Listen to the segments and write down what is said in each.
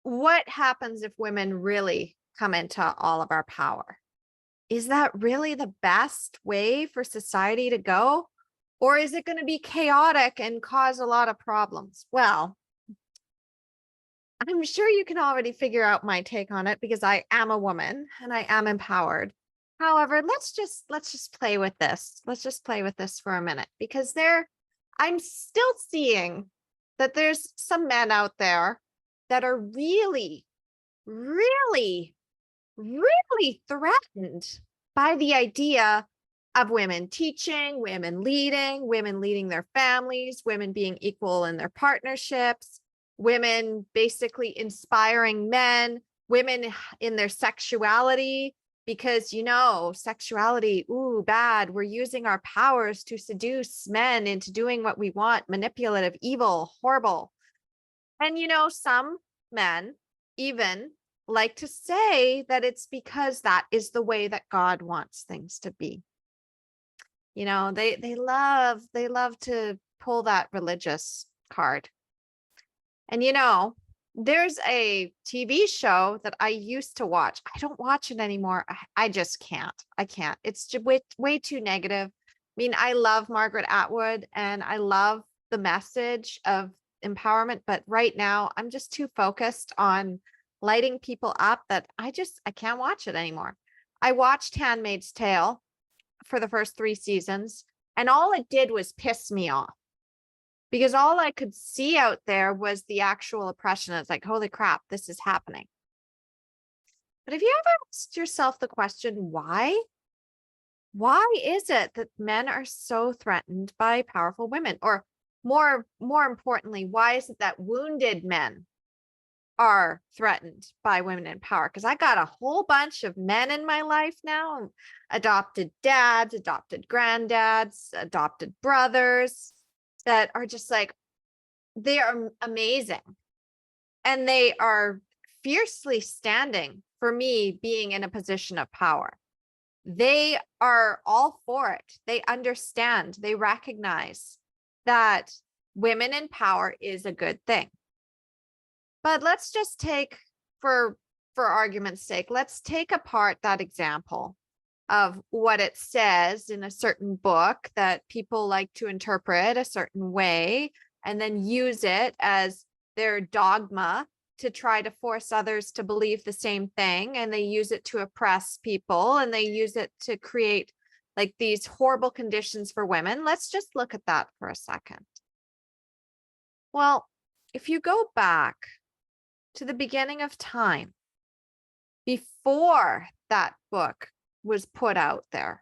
what happens if women really come into all of our power? Is that really the best way for society to go? Or is it going to be chaotic and cause a lot of problems? Well, I'm sure you can already figure out my take on it because I am a woman and I am empowered. However, let's just play with this. Let's just play with this for a minute because I'm still seeing that there's some men out there that are really, really, really threatened by the idea of women teaching, women leading their families, women being equal in their partnerships, women basically inspiring men, women in their sexuality, because sexuality, ooh, bad. We're using our powers to seduce men into doing what we want, manipulative, evil, horrible. And some men even like to say that it's because that is the way that God wants things to be. They love to pull that religious card. And there's a TV show that I used to watch. I don't watch it anymore. I just can't. I can't. It's just way too negative. I mean, I love Margaret Atwood and I love the message of empowerment, but right now I'm just too focused on lighting people up that I can't watch it anymore. I watched Handmaid's Tale for the first 3 seasons, and all it did was piss me off because all I could see out there was the actual oppression. It's like, holy crap, this is happening. But have you ever asked yourself the question, why? Why is it that men are so threatened by powerful women? Or more importantly, why is it that wounded men are threatened by women in power? Because I got a whole bunch of men in my life now, adopted dads, adopted granddads, adopted brothers that are just like, they are amazing. And they are fiercely standing for me being in a position of power. They are all for it. They understand, they recognize that women in power is a good thing. But let's just take, for argument's sake, let's take apart that example of what it says in a certain book that people like to interpret a certain way and then use it as their dogma to try to force others to believe the same thing. And they use it to oppress people and they use it to create like these horrible conditions for women. Let's just look at that for a second. Well, if you go back to the beginning of time, before that book was put out there,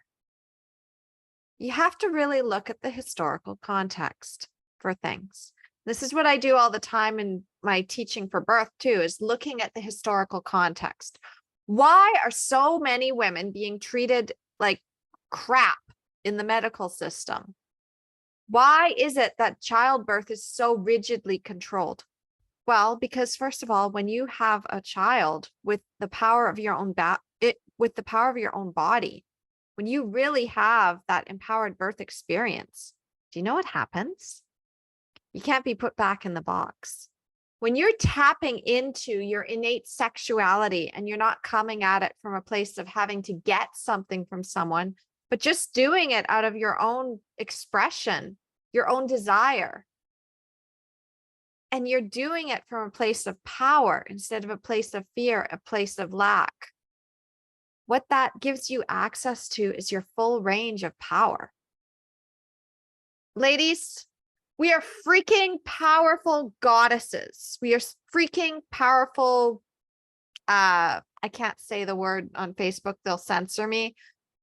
you have to really look at the historical context for things. This is what I do all the time in my teaching for birth too, is looking at the historical context. Why are so many women being treated like crap in the medical system? Why is it that childbirth is so rigidly controlled? Well, because first of all, when you have a child with the power of your own with the power of your own body, when you really have that empowered birth experience, do you know what happens? You can't be put back in the box. When you're tapping into your innate sexuality and you're not coming at it from a place of having to get something from someone, but just doing it out of your own expression, your own desire, and you're doing it from a place of power instead of a place of fear, a place of lack, what that gives you access to is your full range of power. Ladies, we are freaking powerful goddesses. We are freaking powerful. I can't say the word on Facebook, they'll censor me,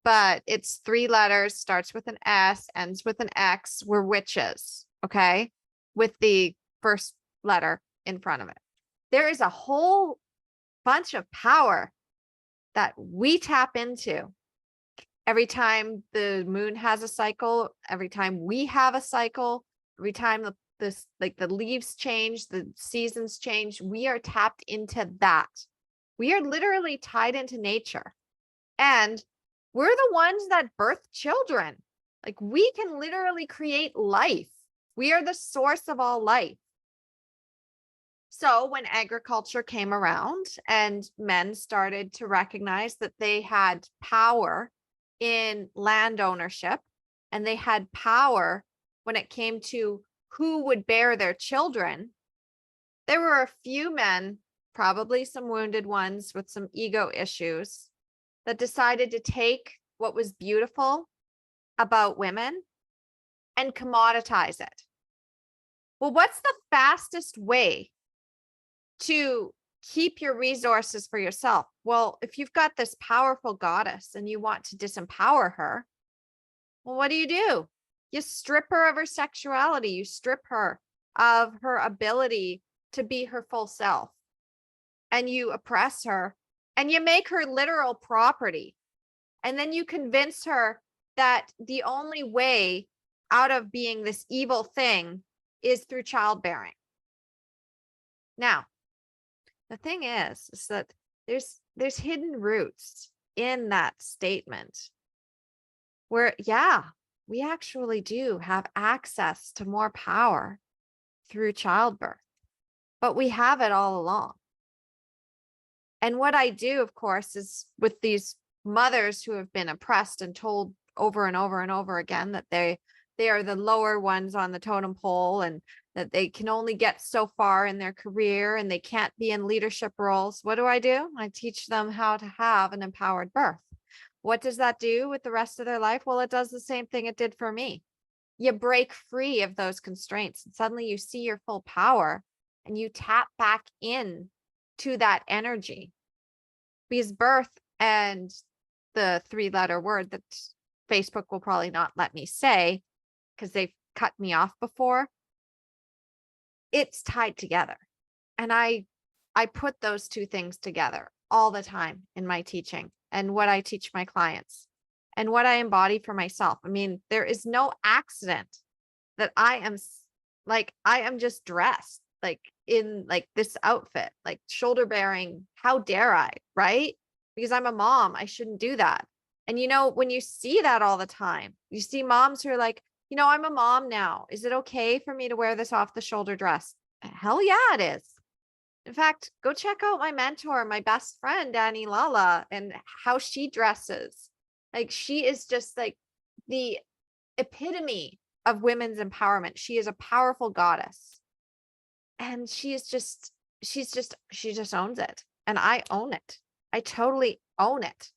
but it's 3 letters, starts with an S, ends with an X. We're witches, okay? With the first letter in front of it. There is a whole bunch of power that we tap into every time the moon has a cycle, every time we have a cycle, every time the leaves change, the seasons change. We are tapped into that. We are literally tied into nature, and we're the ones that birth children. Like, we can literally create life. We are the source of all life. So when agriculture came around and men started to recognize that they had power in land ownership and they had power when it came to who would bear their children, there were a few men, probably some wounded ones with some ego issues, that decided to take what was beautiful about women and commoditize it. Well, what's the fastest way to keep your resources for yourself? Well, if you've got this powerful goddess and you want to disempower her, well, what do? You strip her of her sexuality, you strip her of her ability to be her full self, and you oppress her and you make her literal property. And then you convince her that the only way out of being this evil thing is through childbearing. Now, the thing is that there's hidden roots in that statement where, yeah, we actually do have access to more power through childbirth, but we have it all along. And what I do, of course, is with these mothers who have been oppressed and told over and over and over again that they are the lower ones on the totem pole and that they can only get so far in their career and they can't be in leadership roles. What do? I teach them how to have an empowered birth. What does that do with the rest of their life? Well, it does the same thing it did for me. You break free of those constraints and suddenly you see your full power and you tap back in to that energy, because birth and the 3-letter word that Facebook will probably not let me say because they've cut me off before, it's tied together. And I put those two things together all the time in my teaching and what I teach my clients and what I embody for myself. I mean, there is no accident that I am just dressed like in like this outfit, like shoulder bearing. How dare I, right? Because I'm a mom, I shouldn't do that. And when you see that all the time, you see moms who are like, I'm a mom now. Is it okay for me to wear this off the shoulder dress? Hell yeah, it is. In fact, go check out my mentor, my best friend, Danny Lala, and how she dresses. Like, she is just like the epitome of women's empowerment. She is a powerful goddess. And she just owns it. And I own it. I totally own it.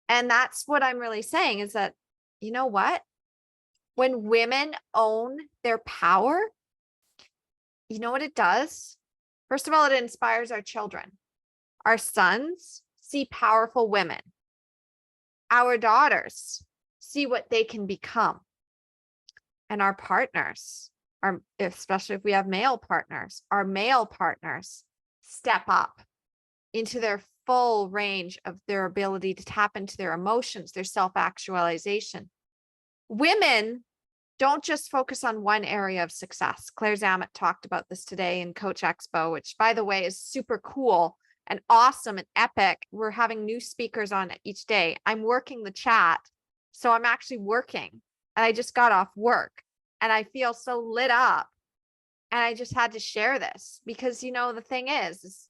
And that's what I'm really saying is that, you know what? When women own their power, you know what it does? First of all, it inspires our children. Our sons see powerful women. Our daughters see what they can become. And our partners, especially if we have male partners, our male partners step up into their full range of their ability to tap into their emotions, their self-actualization. Women don't just focus on one area of success. Claire Zammit talked about this today in Coach Expo, which, by the way, is super cool and awesome and epic. We're having new speakers on each day. I'm working the chat, so I'm actually working, and I just got off work, and I feel so lit up, and I just had to share this because, the thing is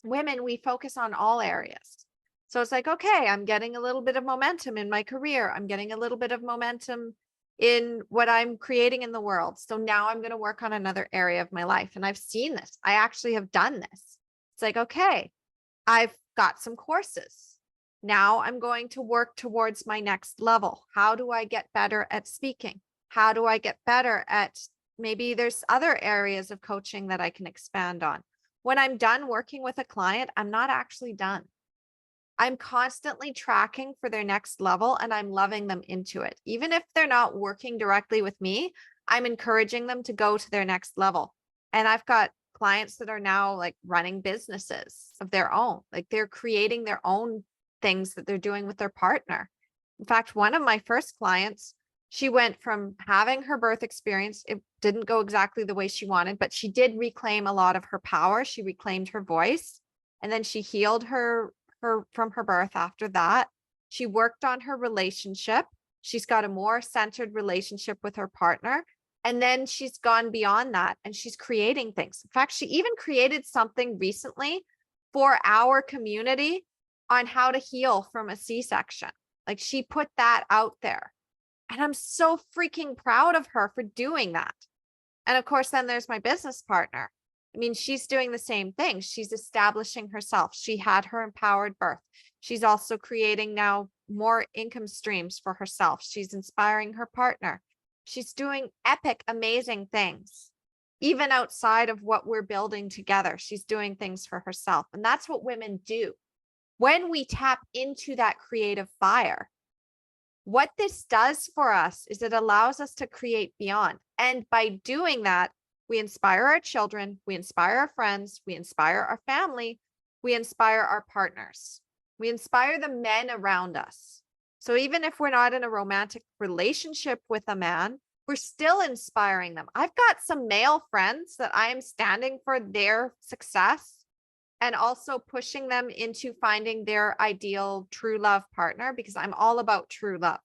women, we focus on all areas. So it's like, okay, I'm getting a little bit of momentum in my career. I'm getting a little bit of momentum in what I'm creating in the world. So now I'm going to work on another area of my life. And I've seen this. I actually have done this. It's like, okay, I've got some courses. Now I'm going to work towards my next level. How do I get better at speaking? How do I get better at, maybe there's other areas of coaching that I can expand on. When I'm done working with a client, I'm not actually done. I'm constantly tracking for their next level and I'm loving them into it. Even if they're not working directly with me, I'm encouraging them to go to their next level. And I've got clients that are now like running businesses of their own, like they're creating their own things that they're doing with their partner. In fact, one of my first clients, she went from having her birth experience. It didn't go exactly the way she wanted, but she did reclaim a lot of her power. She reclaimed her voice, and then she healed her from her birth after that. She worked on her relationship. She's got a more centered relationship with her partner. And then she's gone beyond that and she's creating things. In fact, she even created something recently for our community on how to heal from a C-section. Like she put that out there. And I'm so freaking proud of her for doing that. And of course, then there's my business partner. I mean, she's doing the same thing. She's establishing herself. She had her empowered birth. She's also creating now more income streams for herself. She's inspiring her partner. She's doing epic, amazing things. Even outside of what we're building together, she's doing things for herself. And that's what women do. When we tap into that creative fire, what this does for us is it allows us to create beyond. And by doing that, we inspire our children, we inspire our friends, we inspire our family, we inspire our partners, we inspire the men around us. So even if we're not in a romantic relationship with a man, we're still inspiring them. I've got some male friends that I am standing for their success and also pushing them into finding their ideal true love partner, because I'm all about true love.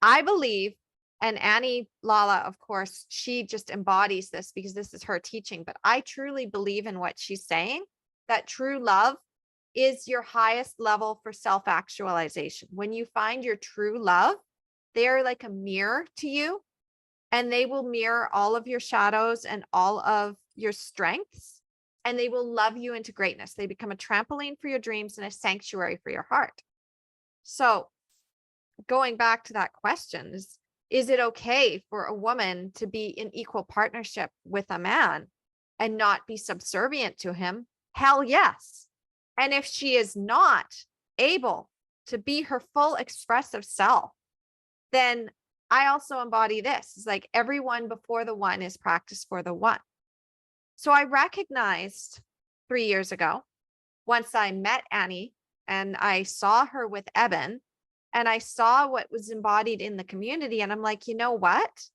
I believe, and Annie Lala, of course, she just embodies this because this is her teaching, but I truly believe in what she's saying, that true love is your highest level for self-actualization. When you find your true love, they're like a mirror to you, and they will mirror all of your shadows and all of your strengths, and they will love you into greatness. They become a trampoline for your dreams and a sanctuary for your heart. So going back to that question, is it okay for a woman to be in equal partnership with a man and not be subservient to him? Hell yes. And if she is not able to be her full expressive self, then I also embody this. It's like everyone before the one is practice for the one. So I recognized 3 years ago, once I met Annie and I saw her with Eben and I saw what was embodied in the community, and I'm like, you know what?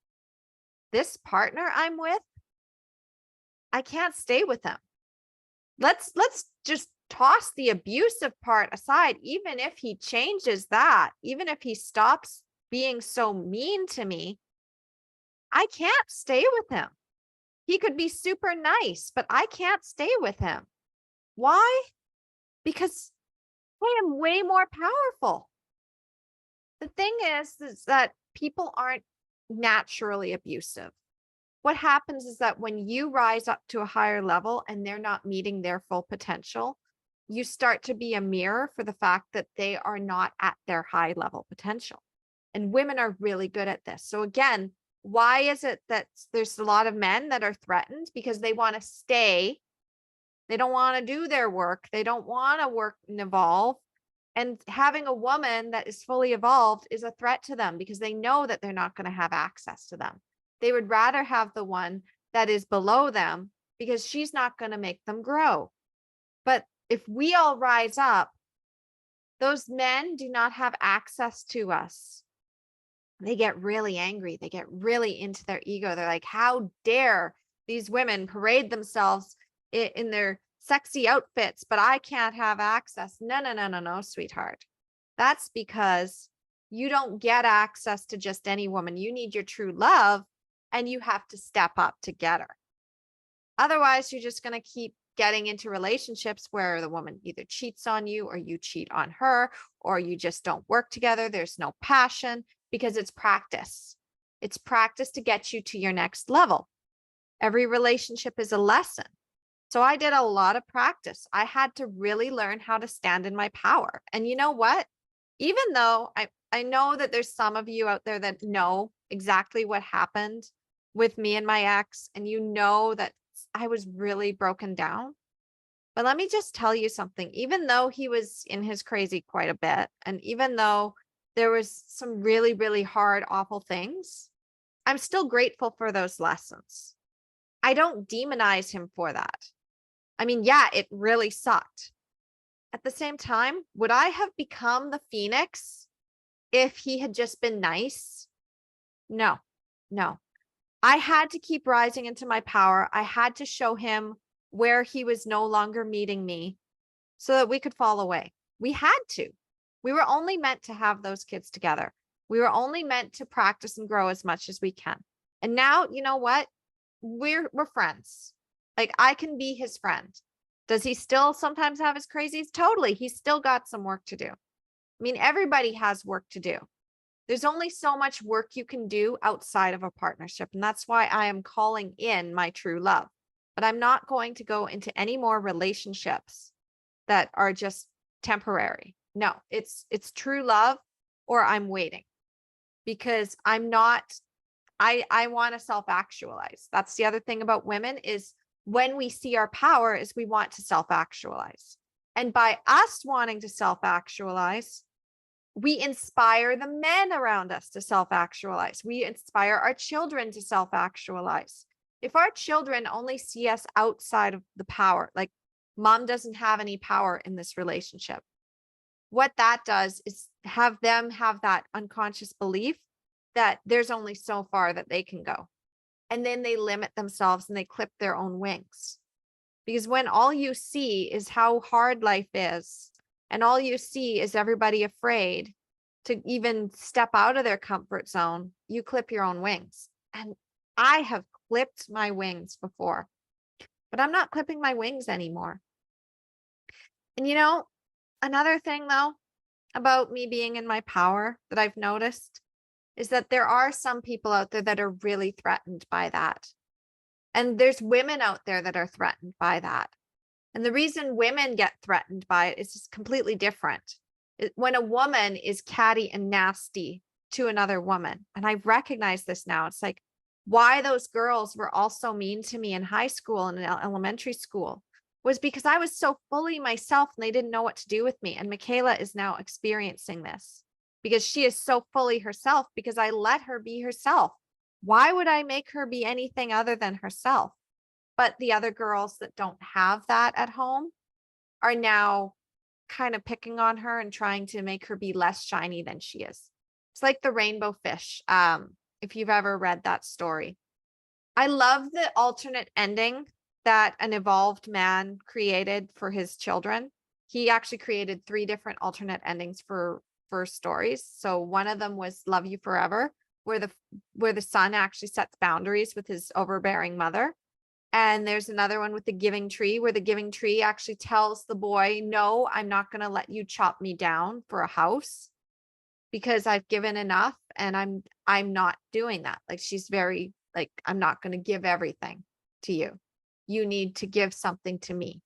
This partner I'm with, I can't stay with him. Let's just toss the abusive part aside. Even if he changes that, even if he stops being so mean to me, I can't stay with him. He could be super nice, but I can't stay with him. Why? Because I am way more powerful. The thing is that people aren't naturally abusive. What happens is that when you rise up to a higher level and they're not meeting their full potential, you start to be a mirror for the fact that they are not at their high level potential. And women are really good at this. So again, why is it that there's a lot of men that are threatened? Because they want to stay. They don't want to do their work. They don't want to work and evolve. And having a woman that is fully evolved is a threat to them because they know that they're not going to have access to them. They would rather have the one that is below them because she's not going to make them grow. But if we all rise up, those men do not have access to us. They get really angry. They get really into their ego. They're like, how dare these women parade themselves in their sexy outfits, but I can't have access. No, sweetheart. That's because you don't get access to just any woman. You need your true love and you have to step up to get her. Otherwise, you're just going to keep getting into relationships where the woman either cheats on you or you cheat on her, or you just don't work together. There's no passion because it's practice. It's practice to get you to your next level. Every relationship is a lesson. So I did a lot of practice. I had to really learn how to stand in my power. And you know what? Even though I know that there's some of you out there that know exactly what happened with me and my ex, and you know that I was really broken down. But let me just tell you something. Even though he was in his crazy quite a bit, and even though there was some really, really hard, awful things, I'm still grateful for those lessons. I don't demonize him for that. I mean, yeah, it really sucked. At the same time, would I have become the phoenix if he had just been nice? No. I had to keep rising into my power. I had to show him where he was no longer meeting me so that we could fall away. We had to. We were only meant to have those kids together. We were only meant to practice and grow as much as we can. And now, you know what? We're friends. Like I can be his friend. Does he still sometimes have his crazies? Totally. He's still got some work to do. I mean, everybody has work to do. There's only so much work you can do outside of a partnership. And that's why I am calling in my true love. But I'm not going to go into any more relationships that are just temporary. No, it's true love or I'm waiting because I'm not, I want to self-actualize. That's the other thing about women is when we see our power is we want to self-actualize. And by us wanting to self-actualize, we inspire the men around us to self-actualize. We inspire our children to self-actualize. If our children only see us outside of the power, like mom doesn't have any power in this relationship, what that does is have them have that unconscious belief that there's only so far that they can go. And then they limit themselves and they clip their own wings. Because when all you see is how hard life is, and all you see is everybody afraid to even step out of their comfort zone, you clip your own wings. And I have clipped my wings before, but I'm not clipping my wings anymore. And you know, another thing though about me being in my power that I've noticed is that there are some people out there that are really threatened by that. And there's women out there that are threatened by that. And the reason women get threatened by it is just completely different. When a woman is catty and nasty to another woman, and I've recognized this now, it's like why those girls were all so mean to me in high school and in elementary school was because I was so fully myself and they didn't know what to do with me. And Michaela is now experiencing this because she is so fully herself because I let her be herself. Why would I make her be anything other than herself? But the other girls that don't have that at home are now kind of picking on her and trying to make her be less shiny than she is. It's like the rainbow fish. If you've ever read that story, I love the alternate ending that an evolved man created for his children. He actually created 3 different alternate endings for stories. So one of them was Love You Forever, where the son actually sets boundaries with his overbearing mother. And there's another one with the giving tree, where the giving tree actually tells the boy, no, I'm not going to let you chop me down for a house because I've given enough and I'm not doing that. Like she's very like, I'm not going to give everything to you. You need to give something to me.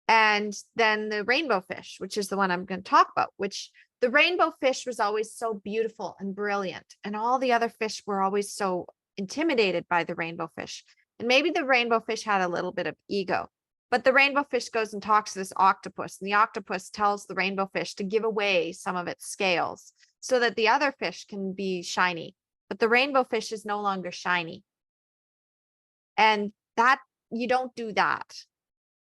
And then the rainbow fish, which is the one I'm going to talk about, which the rainbow fish was always so beautiful and brilliant. And all the other fish were always so intimidated by the rainbow fish. And maybe the rainbow fish had a little bit of ego, but the rainbow fish goes and talks to this octopus, and the octopus tells the rainbow fish to give away some of its scales so that the other fish can be shiny. But the rainbow fish is no longer shiny. And that you don't do that.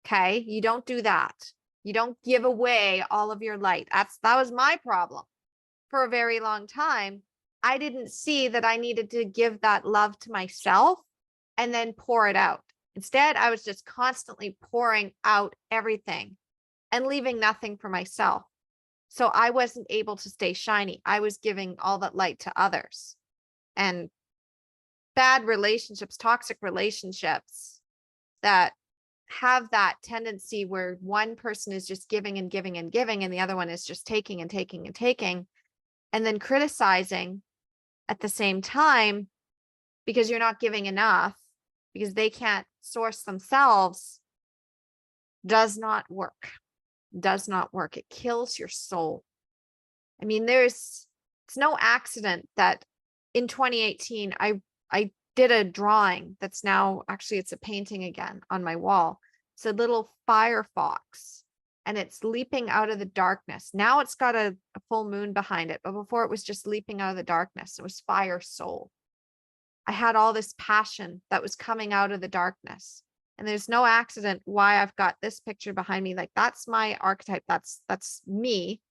Okay. You don't do that. You don't give away all of your light. That was my problem for a very long time. I didn't see that I needed to give that love to myself and then pour it out. Instead, I was just constantly pouring out everything and leaving nothing for myself. So I wasn't able to stay shiny. I was giving all that light to others. And bad relationships, toxic relationships that have that tendency where one person is just giving and giving and giving, and the other one is just taking and taking and taking, and then criticizing at the same time because you're not giving enough, because they can't source themselves, does not work. Does not work. It kills your soul. I mean, it's no accident that in 2018, I did a drawing that's now actually it's a painting again on my wall. It's a little fire fox and it's leaping out of the darkness. Now it's got a full moon behind it, but before it was just leaping out of the darkness. It was fire soul. I had all this passion that was coming out of the darkness. And there's no accident why I've got this picture behind me. Like that's my archetype. That's me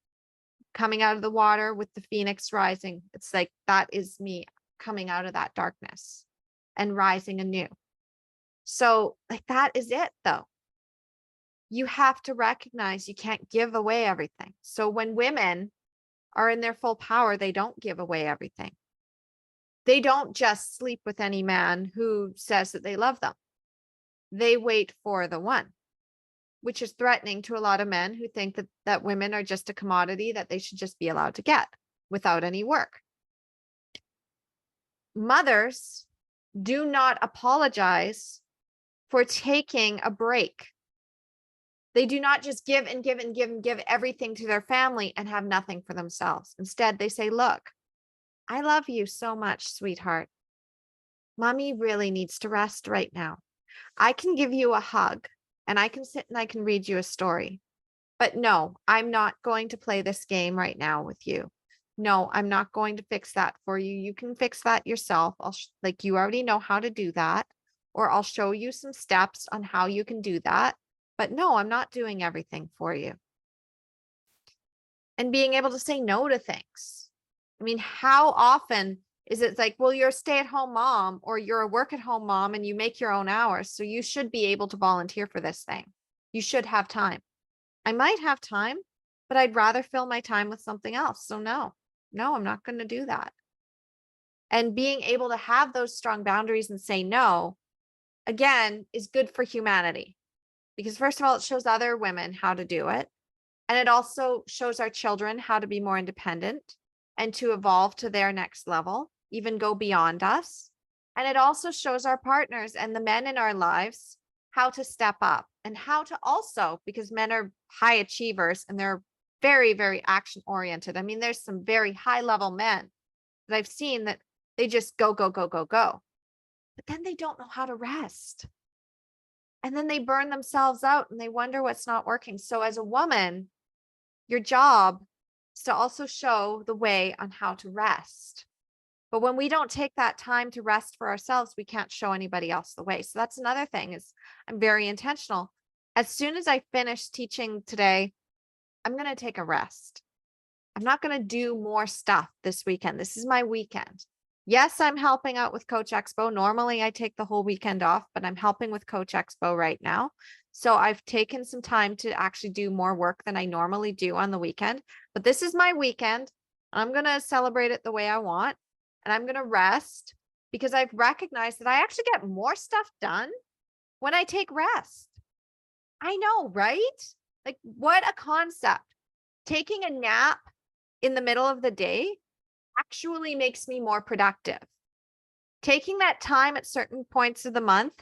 coming out of the water with the phoenix rising. It's like that is me coming out of that darkness and rising anew. So like that is it though. You have to recognize you can't give away everything. So when women are in their full power, they don't give away everything. They don't just sleep with any man who says that they love them. They wait for the one, which is threatening to a lot of men who think that women are just a commodity that they should just be allowed to get without any work. Mothers do not apologize for taking a break. They do not just give and give and give and give everything to their family and have nothing for themselves. Instead, they say, look, I love you so much, sweetheart. Mommy really needs to rest right now. I can give you a hug and I can sit and I can read you a story. But no, I'm not going to play this game right now with you. No, I'm not going to fix that for you. You can fix that yourself. Like you already know how to do that, or I'll show you some steps on how you can do that. But no, I'm not doing everything for you. And being able to say no to things. I mean, how often is it like, well, you're a stay-at-home mom or you're a work-at-home mom and you make your own hours. So you should be able to volunteer for this thing. You should have time. I might have time, but I'd rather fill my time with something else. So no, I'm not going to do that. And being able to have those strong boundaries and say no, again, is good for humanity. Because first of all, it shows other women how to do it. And it also shows our children how to be more independent and to evolve to their next level, even go beyond us. And it also shows our partners and the men in our lives how to step up and how to also, because men are high achievers and they're very, very action oriented. I mean, there's some very high level men that I've seen that they just go, go, go, go, go. But then they don't know how to rest. And then they burn themselves out and they wonder what's not working. So as a woman, your job is to also show the way on how to rest. But when we don't take that time to rest for ourselves, we can't show anybody else the way. So that's another thing is I'm very intentional. As soon as I finish teaching today, I'm going to take a rest. I'm not going to do more stuff this weekend. This is my weekend. Yes, I'm helping out with Coach Expo. Normally I take the whole weekend off, but I'm helping with Coach Expo right now. So I've taken some time to actually do more work than I normally do on the weekend. But this is my weekend. I'm going to celebrate it the way I want. And I'm going to rest because I've recognized that I actually get more stuff done when I take rest. I know, right? Like what a concept. Taking a nap in the middle of the day actually makes me more productive. Taking that time at certain points of the month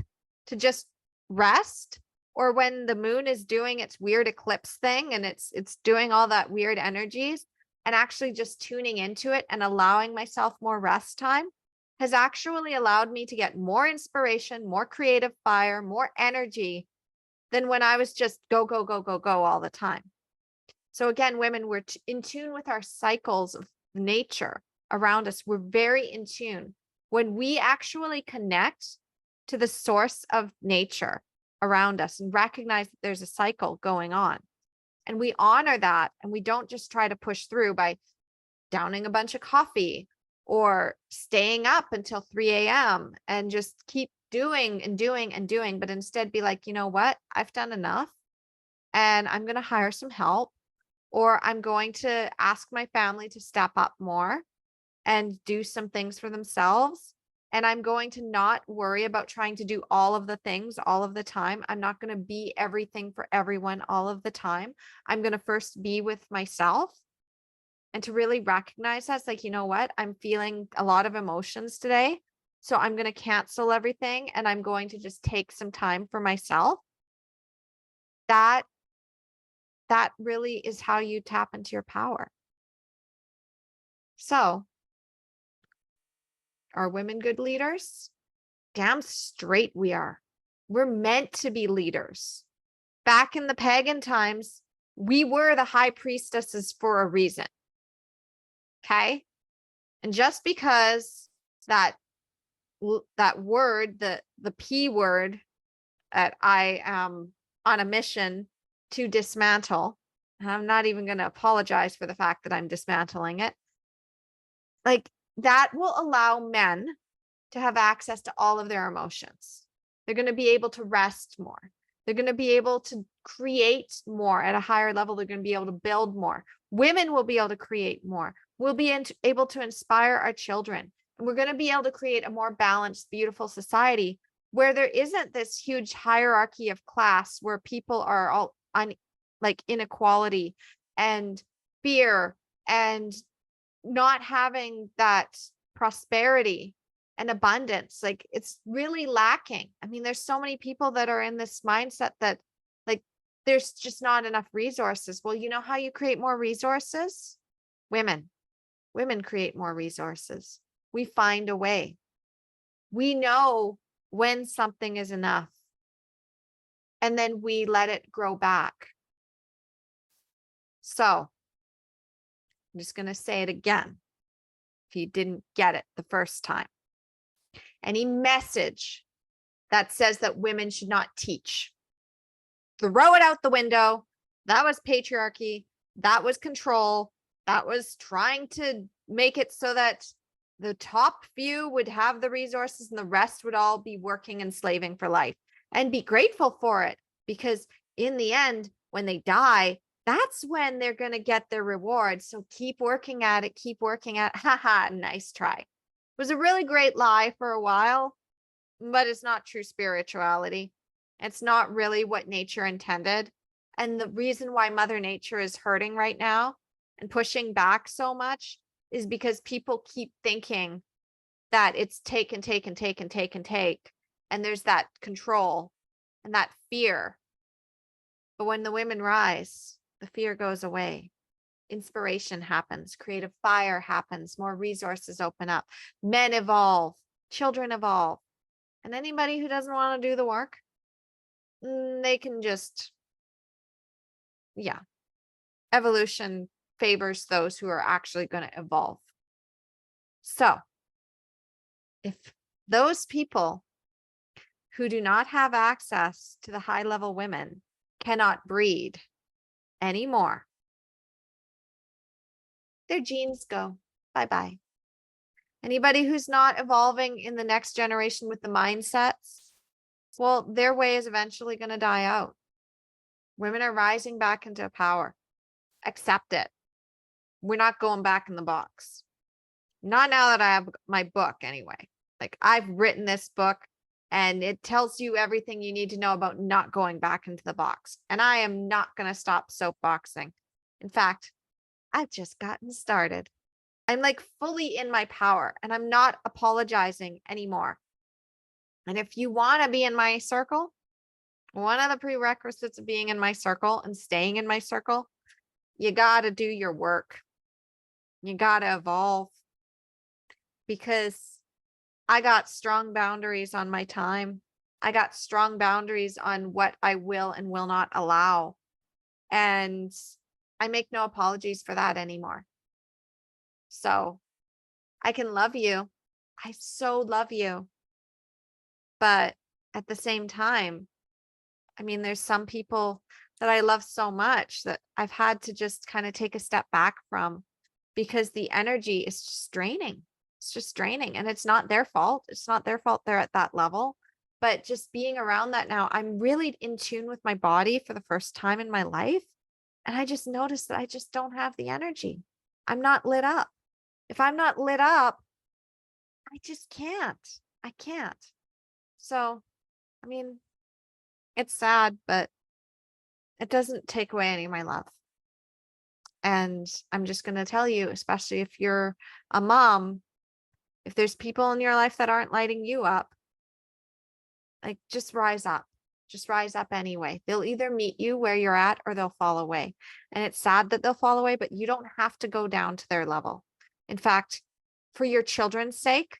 to just rest, or when the moon is doing its weird eclipse thing and it's doing all that weird energies, and actually just tuning into it and allowing myself more rest time has actually allowed me to get more inspiration, more creative fire, more energy than when I was just go, go, go, go, go all the time. So again, women, we're in tune with our cycles of nature around us. We're very in tune. When we actually connect to the source of nature around us and recognize that there's a cycle going on, and we honor that, and we don't just try to push through by downing a bunch of coffee or staying up until 3 a.m. and just keep doing and doing and doing, but instead be like, you know what? I've done enough and I'm going to hire some help, or I'm going to ask my family to step up more and do some things for themselves. And I'm going to not worry about trying to do all of the things all of the time. I'm not going to be everything for everyone all of the time. I'm going to first be with myself and to really recognize that's like, you know what? I'm feeling a lot of emotions today. So I'm going to cancel everything and I'm going to just take some time for myself. That really is how you tap into your power. So, are women good leaders? Damn straight we are. We're meant to be leaders. Back in the pagan times, we were the high priestesses for a reason. Okay? And just because that word, the P word, that I am on a mission to dismantle, and I'm not even going to apologize for the fact that I'm dismantling it. Like that will allow men to have access to all of their emotions. They're going to be able to rest more. They're going to be able to create more at a higher level. They're going to be able to build more. Women will be able to create more. We'll be able to inspire our children. we're going to be able to create a more balanced, beautiful society where there isn't this huge hierarchy of class where people are all like inequality and fear and not having that prosperity and abundance. Like it's really lacking. I mean, there's so many people that are in this mindset that like there's just not enough resources. Well, you know how you create more resources? Women create more resources. We find a way. We know when something is enough, and then we let it grow back. So I'm just going to say it again if you didn't get it the first time. Any message that says that women should not teach, throw it out the window. That was patriarchy. That was control. That was trying to make it so that the top few would have the resources and the rest would all be working and slaving for life, and be grateful for it, because in the end, when they die, that's when they're going to get their reward. So keep working at it. Keep working at it. Haha, nice try. It was a really great lie for a while, but it's not true spirituality. It's not really what nature intended. And the reason why Mother Nature is hurting right now and pushing back so much is because people keep thinking that it's take and take and take and take and take. And there's that control and that fear. But when the women rise, the fear goes away. Inspiration happens, creative fire happens, more resources open up, men evolve, children evolve. And anybody who doesn't want to do the work, they can just, evolution favors those who are actually going to evolve. So if those people who do not have access to the high level women cannot breed anymore, their genes go bye-bye. Anybody who's not evolving in the next generation with the mindsets, well, their way is eventually going to die out. Women are rising back into power. Accept it. We're not going back in the box. Not now that I have my book anyway. Like I've written this book and it tells you everything you need to know about not going back into the box. And I am not going to stop soapboxing. In fact, I've just gotten started. I'm like fully in my power and I'm not apologizing anymore. And if you want to be in my circle, one of the prerequisites of being in my circle and staying in my circle, you got to do your work. You got to evolve, because I got strong boundaries on my time. I got strong boundaries on what I will and will not allow. And I make no apologies for that anymore. So I can love you. I so love you. But at the same time, I mean, there's some people that I love so much that I've had to just kind of take a step back from, because the energy is just draining. It's just draining, and it's not their fault. It's not their fault they're at that level. But just being around that now, I'm really in tune with my body for the first time in my life. And I just noticed that I just don't have the energy. I'm not lit up. If I'm not lit up, I just can't. I can't. So, I mean, it's sad, but it doesn't take away any of my love. And I'm just going to tell you, especially if you're a mom, if there's people in your life that aren't lighting you up, like just rise up. Just rise up anyway. They'll either meet you where you're at or they'll fall away. And it's sad that they'll fall away, but you don't have to go down to their level. In fact, for your children's sake,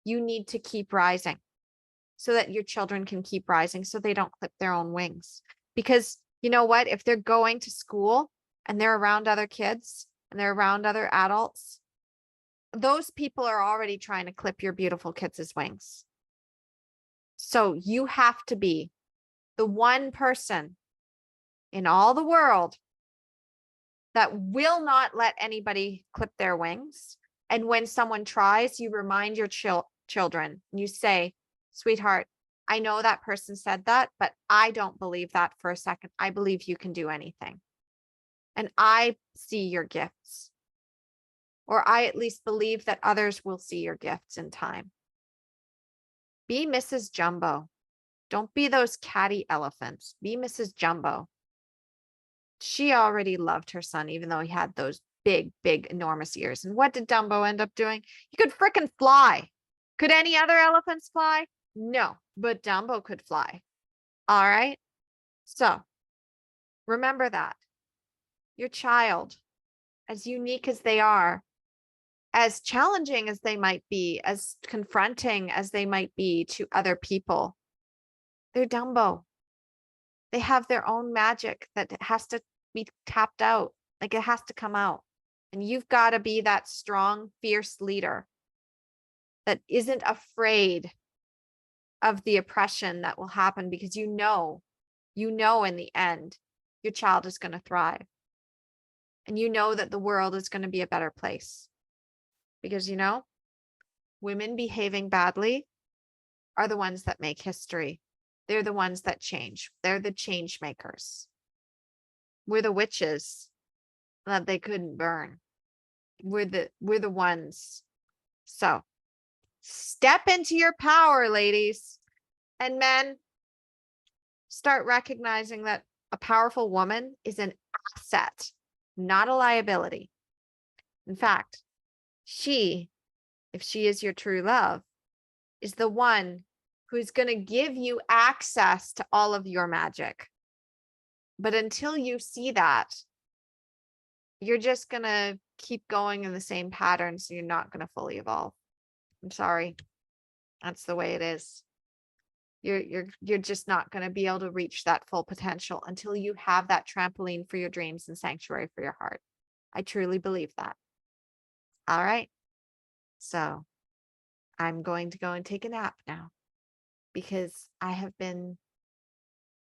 you need to keep rising so that your children can keep rising, so they don't clip their own wings. Because you know what? If they're going to school and they're around other kids and they're around other adults, those people are already trying to clip your beautiful kids' wings. So you have to be the one person in all the world that will not let anybody clip their wings. And when someone tries, you remind your children, you say, sweetheart, I know that person said that, but I don't believe that for a second. I believe you can do anything. And I see your gifts. or I at least believe that others will see your gifts in time. Be Mrs. Jumbo. Don't be those catty elephants. Be Mrs. Jumbo. She already loved her son, even though he had those big, big, enormous ears. And what did Dumbo end up doing? He could frickin' fly. Could any other elephants fly? No, but Dumbo could fly. All right. So remember that your child, as unique as they are, as challenging as they might be, as confronting as they might be to other people, they're Dumbo. They have their own magic that has to be tapped out. Like it has to come out. And you've got to be that strong, fierce leader that isn't afraid of the oppression that will happen, because you know in the end, your child is going to thrive. And you know that the world is going to be a better place. Because, women behaving badly are the ones that make history. They're the ones that change. They're the change makers. We're the witches that they couldn't burn. We're the ones. So step into your power, ladies and men. Start recognizing that a powerful woman is an asset, not a liability. In fact, she, if she is your true love, is the one who's going to give you access to all of your magic. But until you see that, you're just going to keep going in the same pattern. So you're not going to fully evolve. I'm sorry. That's the way it is. You're just not going to be able to reach that full potential until you have that trampoline for your dreams and sanctuary for your heart. I truly believe that. All right. So I'm going to go and take a nap now, because I have been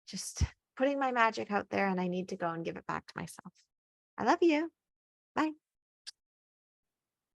just putting my magic out there and I need to go and give it back to myself. I love you. Bye.